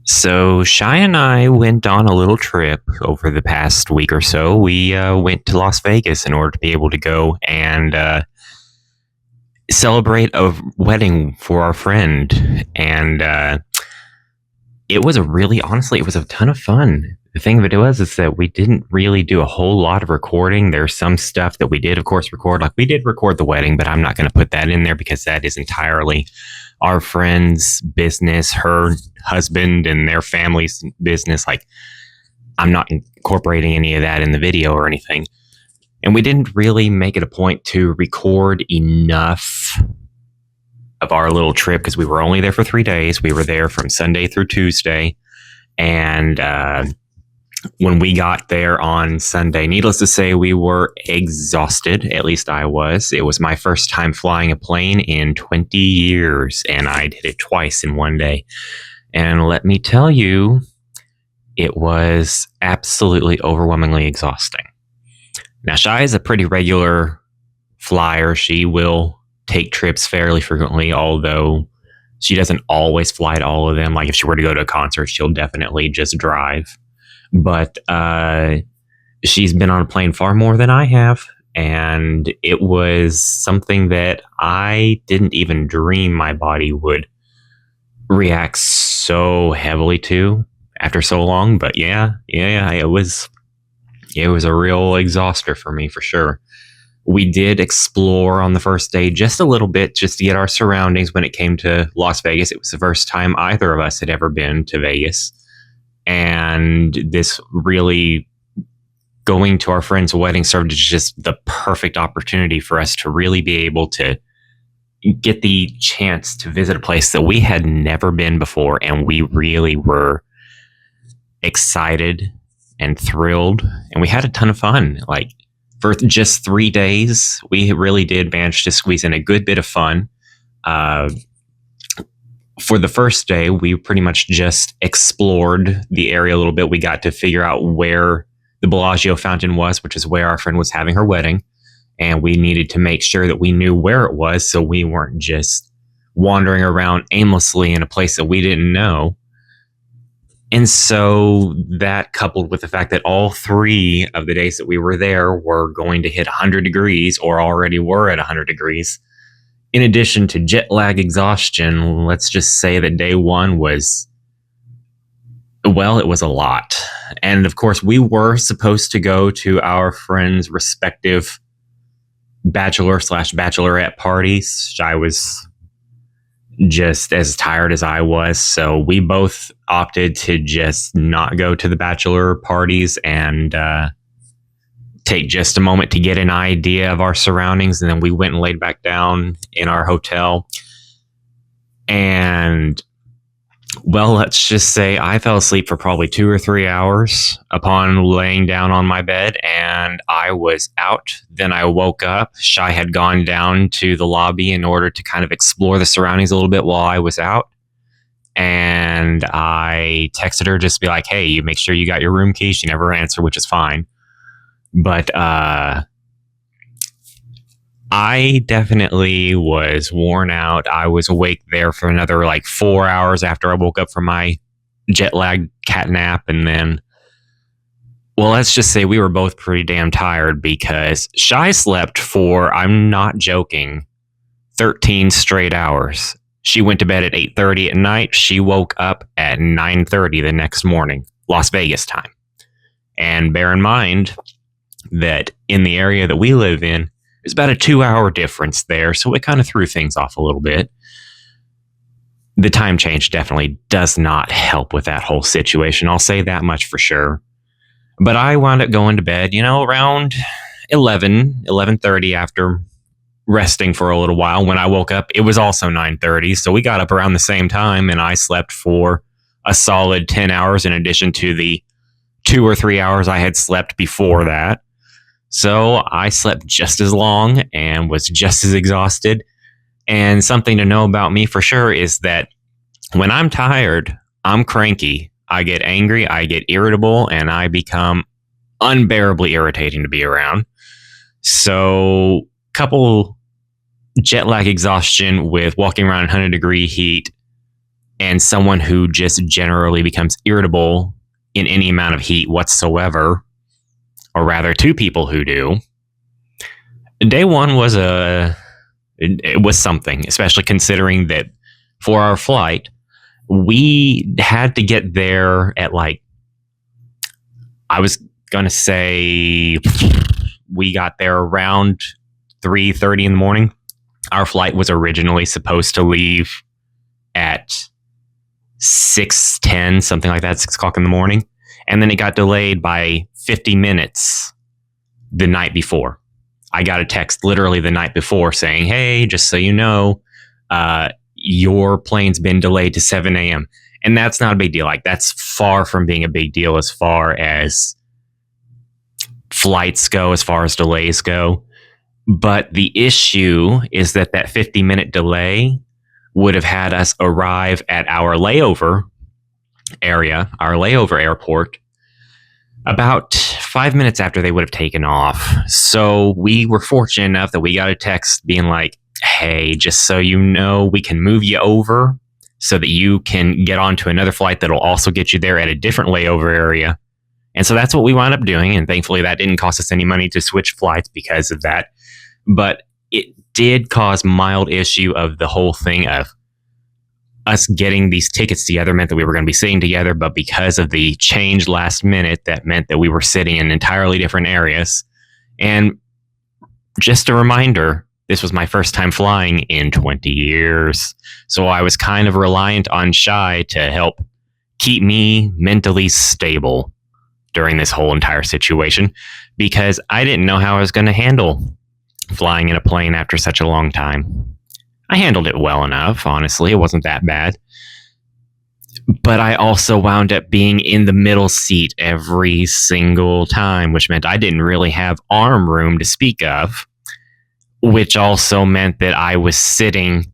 So Shy and I went on a little trip over the past week or so. We went to Las Vegas in order to be able to go and celebrate a wedding for our friend, and it was honestly, it was a ton of fun. The thing of it was is that we didn't really do a whole lot of recording. There's some stuff that we did, of course, record. Like we did record the wedding, but I'm not going to put that in there because that is entirely our friend's business, her husband and their family's business. Like I'm not incorporating any of that in the video or anything. And we didn't really make it a point to record enough of our little trip because we were only there for 3 days. We were there from Sunday through Tuesday. And when we got there on Sunday, needless to say, we were exhausted. At least I was. It was my first time flying a plane in 20 years, and I did it twice in one day. And let me tell you, it was absolutely overwhelmingly exhausting. Now, Shai is a pretty regular flyer. She will take trips fairly frequently, although she doesn't always fly to all of them. Like if she were to go to a concert, she'll definitely just drive. But she's been on a plane far more than I have. And it was something that I didn't even dream my body would react so heavily to after so long. But yeah, it was a real exhauster for me for sure. We did explore on the first day just a little bit, just to get our surroundings when it came to Las Vegas. It was the first time either of us had ever been to Vegas. And this really, going to our friend's wedding, served as just the perfect opportunity for us to really be able to get the chance to visit a place that we had never been before. And we really were excited and thrilled. And we had a ton of fun. Like for just 3 days, we really did manage to squeeze in a good bit of fun. For the first day, we pretty much just explored the area a little bit. We got to figure out where the Bellagio fountain was, which is where our friend was having her wedding. And we needed to make sure that we knew where it was so we weren't just wandering around aimlessly in a place that we didn't know. And so that, coupled with the fact that all 3 of the days that we were there were going to hit 100 degrees or already were at 100 degrees, in addition to jet lag exhaustion, let's just say that day 1 was, well, it was a lot. And of course, we were supposed to go to our friends' respective bachelor/bachelorette parties. I was just as tired as I was, so we both opted to just not go to the bachelor parties and take just a moment to get an idea of our surroundings. And then we went and laid back down in our hotel. And, well, let's just say I fell asleep for probably 2 or 3 hours upon laying down on my bed, and I was out. Then I woke up. Shai had gone down to the lobby in order to kind of explore the surroundings a little bit while I was out. And I texted her just to be like, hey, you make sure you got your room key. She never answered, which is fine. But I definitely was worn out. I was awake there for another like 4 hours after I woke up from my jet lag cat nap. And then, well, let's just say we were both pretty damn tired because Shai slept for, I'm not joking, 13 straight hours. She went to bed at 8:30 at night. She woke up at 9:30 the next morning, Las Vegas time. And bear in mind that in the area that we live in, there's about a 2-hour difference there, so it kind of threw things off a little bit. The time change definitely does not help with that whole situation. I'll say that much for sure. But I wound up going to bed, around 11:30 after resting for a little while. When I woke up, it was also 9:30, so we got up around the same time, and I slept for a solid 10 hours in addition to the 2 or 3 hours I had slept before that. So I slept just as long and was just as exhausted. And something to know about me for sure is that when I'm tired, I'm cranky. I get angry, I get irritable, and I become unbearably irritating to be around. So couple jet lag exhaustion with walking around in 100-degree heat and someone who just generally becomes irritable in any amount of heat whatsoever, or rather, two people who do. Day one was it was something, especially considering that for our flight, we had to get there at like, I was gonna say we got there around 3:30 in the morning. Our flight was originally supposed to leave at 6:10, something like that, 6 o'clock in the morning, and then it got delayed by 50 minutes the night before. I got a text literally the night before saying, "Hey, just so you know, your plane's been delayed to 7 a.m." And that's not a big deal. Like, that's far from being a big deal as far as flights go, as far as delays go. But the issue is that 50-minute delay would have had us arrive at our layover area, our layover airport, about 5 minutes after they would have taken off. So we were fortunate enough that we got a text being like, "Hey, just so you know, we can move you over so that you can get onto another flight that'll also get you there at a different layover area." And so that's what we wound up doing. And thankfully, that didn't cost us any money to switch flights because of that. But it did cause mild issue of the whole thing of us getting these tickets together meant that we were going to be sitting together. But because of the change last minute, that meant that we were sitting in entirely different areas. And just a reminder, this was my first time flying in 20 years. So I was kind of reliant on Shy to help keep me mentally stable during this whole entire situation, because I didn't know how I was going to handle flying in a plane after such a long time. I handled it well enough, honestly. It wasn't that bad. But I also wound up being in the middle seat every single time, which meant I didn't really have arm room to speak of, which also meant that I was sitting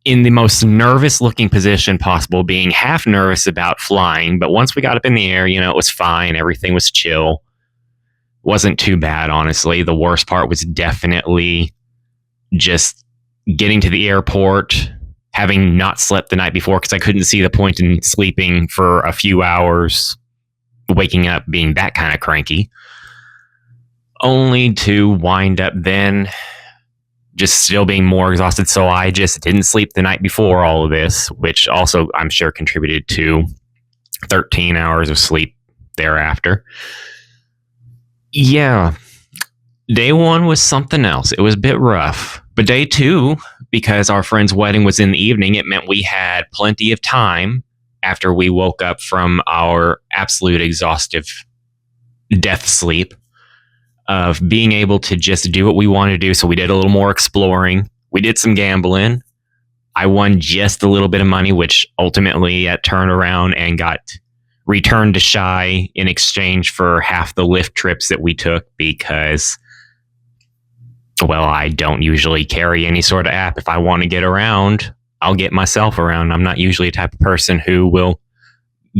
in the most nervous looking position possible, being half nervous about flying. But once we got up in the air, it was fine. Everything was chill. Wasn't too bad, honestly. The worst part was definitely just getting to the airport, having not slept the night before because I couldn't see the point in sleeping for a few hours, waking up being that kind of cranky, only to wind up then just still being more exhausted. So I just didn't sleep the night before all of this, which also I'm sure contributed to 13 hours of sleep thereafter. Yeah, day one was something else. It was a bit rough. But day two, because our friend's wedding was in the evening, it meant we had plenty of time after we woke up from our absolute exhaustive death sleep of being able to just do what we wanted to do. So we did a little more exploring. We did some gambling. I won just a little bit of money, which ultimately turned around and got returned to Shy in exchange for half the Lyft trips that we took because, well, I don't usually carry any sort of app. If I want to get around, I'll get myself around. I'm not usually a type of person who will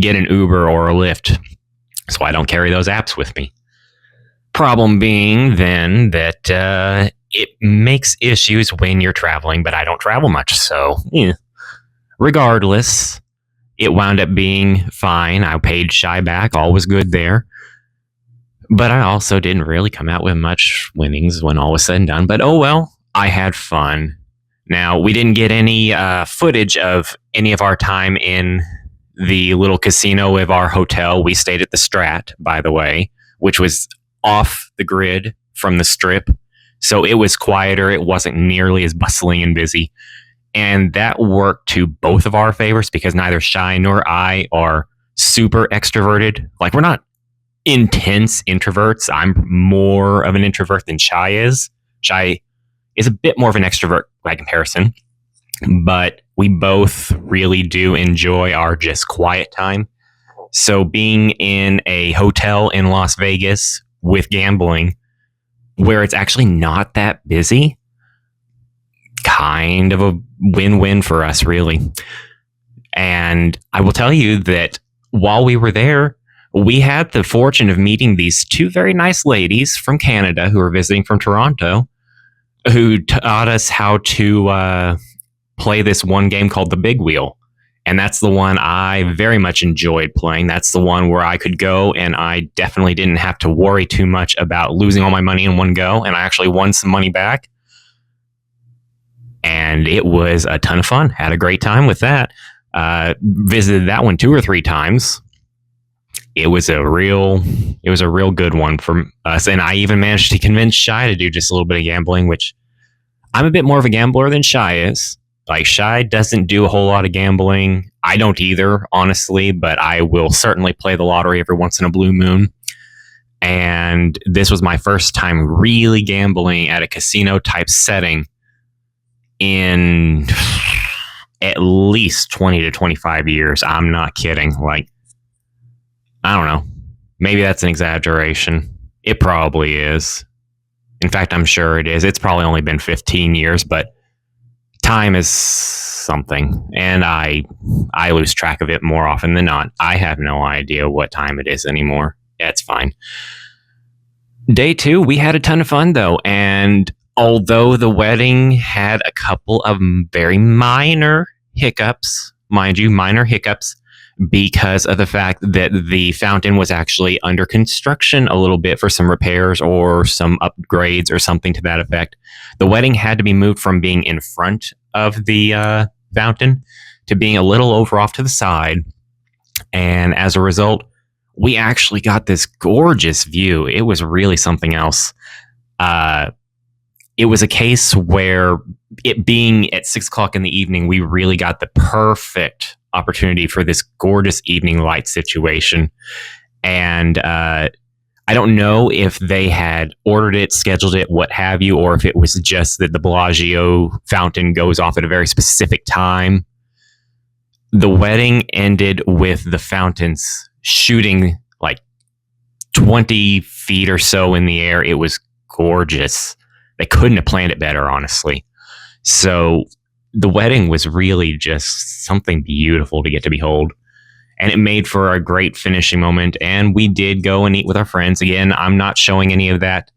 get an Uber or a Lyft, so I don't carry those apps with me. Problem being then that it makes issues when you're traveling, but I don't travel much, so regardless, it wound up being fine. I paid Shy back. All was good there. But I also didn't really come out with much winnings when all was said and done. But oh well, I had fun. Now, we didn't get any footage of any of our time in the little casino of our hotel. We stayed at the Strat, by the way, which was off the grid from the Strip. So it was quieter. It wasn't nearly as bustling and busy. And that worked to both of our favors because neither Shy nor I are super extroverted. Like, we're not intense introverts. I'm more of an introvert than Shy is. Shy is a bit more of an extrovert by comparison. But we both really do enjoy our just quiet time. So being in a hotel in Las Vegas with gambling, where it's actually not that busy, kind of a win-win for us, really. And I will tell you that while we were there, we had the fortune of meeting these two very nice ladies from Canada who were visiting from Toronto, who taught us how to play this one game called the Big Wheel. And that's the one I very much enjoyed playing. That's the one where I could go and I definitely didn't have to worry too much about losing all my money in one go. And I actually won some money back. And it was a ton of fun. Had a great time with that. Visited that one 2 or 3 times. It was a real good one for us. And I even managed to convince Shy to do just a little bit of gambling, which I'm a bit more of a gambler than Shy is. Like, Shy doesn't do a whole lot of gambling. I don't either, honestly, but I will certainly play the lottery every once in a blue moon. And this was my first time really gambling at a casino type setting in at least 20 to 25 years. I'm not kidding. Like, I don't know. Maybe that's an exaggeration. It probably is. In fact, I'm sure it is. It's probably only been 15 years, but time is something, and I lose track of it more often than not. I have no idea what time it is anymore. It's fine. Day 2, we had a ton of fun, though, and although the wedding had a couple of very minor hiccups, mind you, minor hiccups, because of the fact that the fountain was actually under construction a little bit for some repairs or some upgrades or something to that effect. The wedding had to be moved from being in front of the fountain to being a little over off to the side. And as a result, we actually got this gorgeous view. It was really something else. It was a case where, it being at 6 o'clock in the evening, we really got the perfect opportunity for this gorgeous evening light situation. And I don't know if they had ordered it, scheduled it, what have you, or if it was just that the Bellagio fountain goes off at a very specific time. The wedding ended with the fountains shooting like 20 feet or so in the air. It was gorgeous. They couldn't have planned it better, honestly. So the wedding was really just something beautiful to get to behold. And it made for a great finishing moment. And we did go and eat with our friends. Again, I'm not showing any of that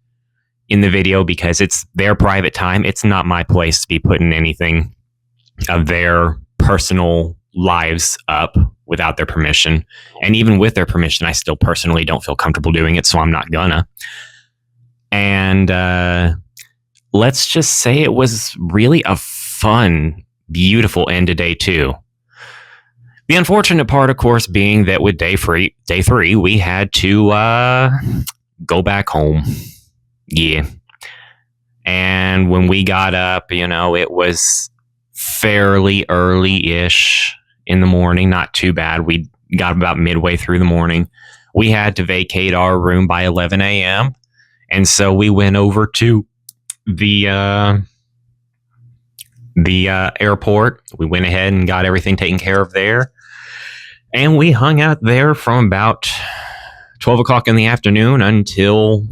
in the video because it's their private time. It's not my place to be putting anything of their personal lives up without their permission. And even with their permission, I still personally don't feel comfortable doing it, so I'm not gonna. And let's just say it was really a fun, beautiful end to day 2. The unfortunate part, of course, being that with day 3, we had to go back home. Yeah. And when we got up, it was fairly early-ish in the morning. Not too bad. We got about midway through the morning. We had to vacate our room by 11 a.m. And so we went over to the airport. We went ahead and got everything taken care of there. And we hung out there from about 12 o'clock in the afternoon until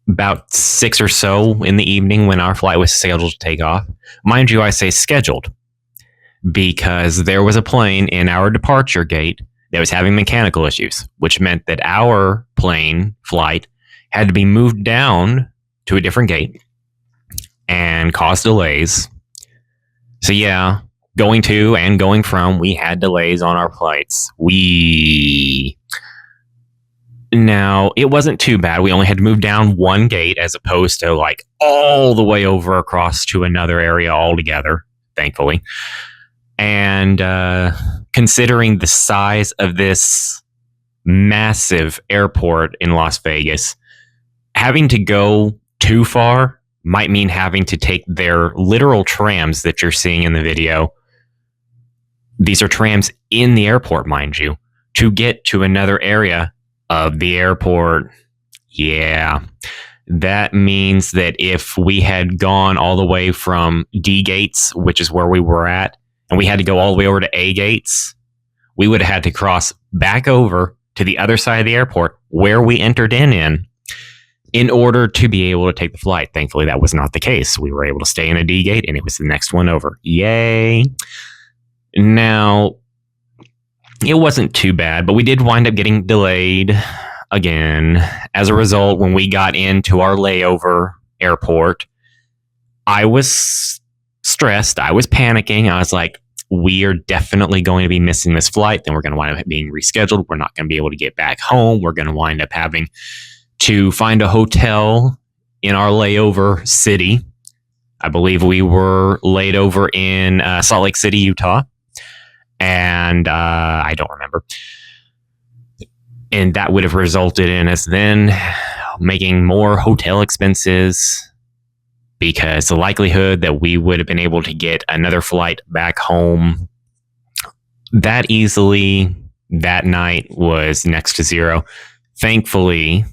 about 6 or so in the evening when our flight was scheduled to take off. Mind you, I say scheduled because there was a plane in our departure gate that was having mechanical issues, which meant that our plane flight had to be moved down to a different gate and caused delays. So yeah, going to and going from, we had delays on our flights. Now, it wasn't too bad. We only had to move down one gate as opposed to like all the way over across to another area altogether, thankfully. And considering the size of this massive airport in Las Vegas, having to go too far might mean having to take their literal trams that you're seeing in the video. These are trams in the airport, mind you, to get to another area of the airport. Yeah. That means that if we had gone all the way from D gates, which is where we were at, and we had to go all the way over to A gates, we would have had to cross back over to the other side of the airport where we entered in order to be able to take the flight. Thankfully, that was not the case. We were able to stay in a D gate, and it was the next one over. Yay. Now, it wasn't too bad, but we did wind up getting delayed again. As a result, when we got into our layover airport, I was stressed. I was panicking. I was like, we are definitely going to be missing this flight, then we're going to wind up being rescheduled. We're not going to be able to get back home. We're going to wind up having to find a hotel in our layover city. I believe we were laid over in Salt Lake City, Utah. And I don't remember. And that would have resulted in us then making more hotel expenses, because the likelihood that we would have been able to get another flight back home that easily that night was next to zero. Thankfully,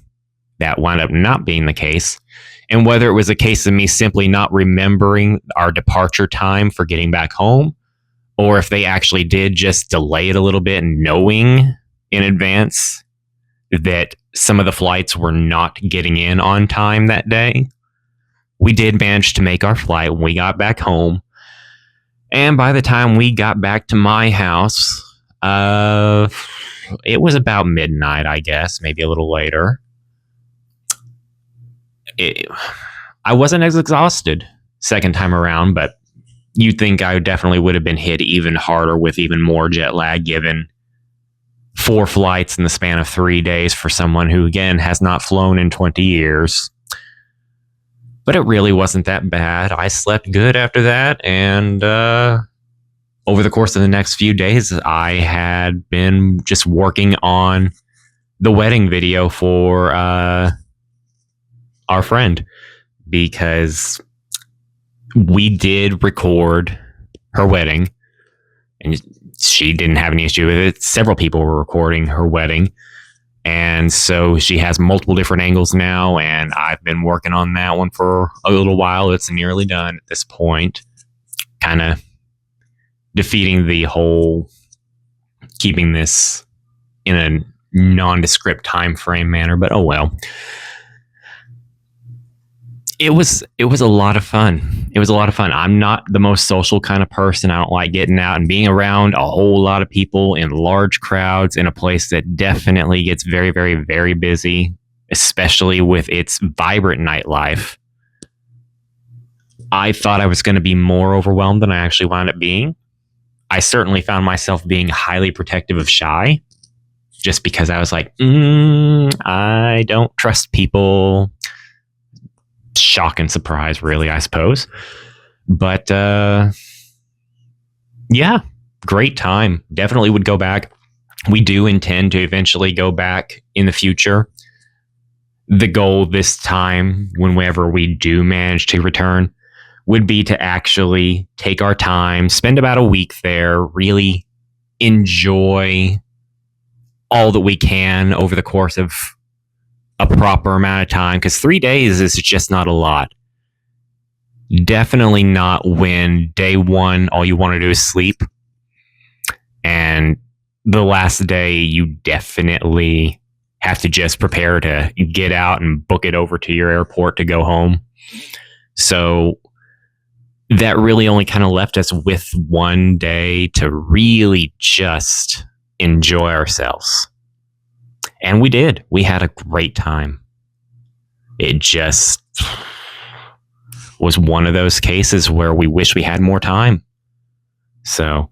that wound up not being the case. And whether it was a case of me simply not remembering our departure time for getting back home, or if they actually did just delay it a little bit, knowing in advance that some of the flights were not getting in on time that day, we did manage to make our flight when we got back home. And by the time we got back to my house, it was about midnight, I guess, maybe a little later. I wasn't as exhausted second time around, but you'd think I definitely would have been hit even harder with even more jet lag, given 4 flights in the span of 3 days for someone who, again, has not flown in 20 years. But it really wasn't that bad. I slept good after that, and over the course of the next few days, I had been just working on the wedding video for our friend, because we did record her wedding, and she didn't have any issue with it. Several people were recording her wedding. And so she has multiple different angles now, and I've been working on that one for a little while. It's nearly done at this point, kind of defeating the whole keeping this in a nondescript time frame manner, but oh well. It was a lot of fun. It was a lot of fun. I'm not the most social kind of person. I don't like getting out and being around a whole lot of people in large crowds in a place that definitely gets very, very, very busy, especially with its vibrant nightlife. I thought I was going to be more overwhelmed than I actually wound up being. I certainly found myself being highly protective of Shy, just because I was like, I don't trust people. Shock and surprise, really, I suppose. But yeah, great time. Definitely would go back. We do intend to eventually go back in the future. The goal this time, whenever we do manage to return, would be to actually take our time, spend about a week there, really enjoy all that we can over the course of a proper amount of time, because 3 days is just not a lot. Definitely not when day one all you want to do is sleep, and the last day you definitely have to just prepare to get out and book it over to your airport to go home. So that really only kind of left us with 1 day to really just enjoy ourselves. And we did. We had a great time. It just was one of those cases where we wish we had more time. So,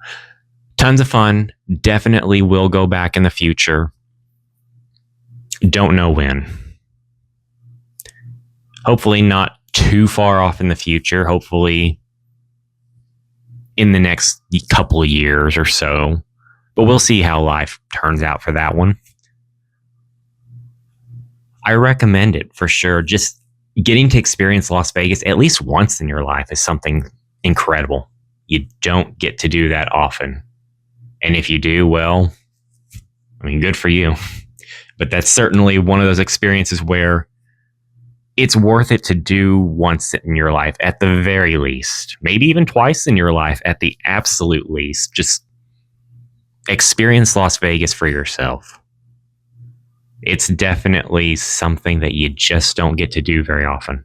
tons of fun. Definitely will go back in the future. Don't know when. Hopefully not too far off in the future. Hopefully in the next couple of years or so. But we'll see how life turns out for that one. I recommend it for sure. Just getting to experience Las Vegas at least once in your life is something incredible. You don't get to do that often. And if you do, well, I mean, good for you. But that's certainly one of those experiences where it's worth it to do once in your life at the very least. Maybe even twice in your life at the absolute least. Just experience Las Vegas for yourself. It's definitely something that you just don't get to do very often.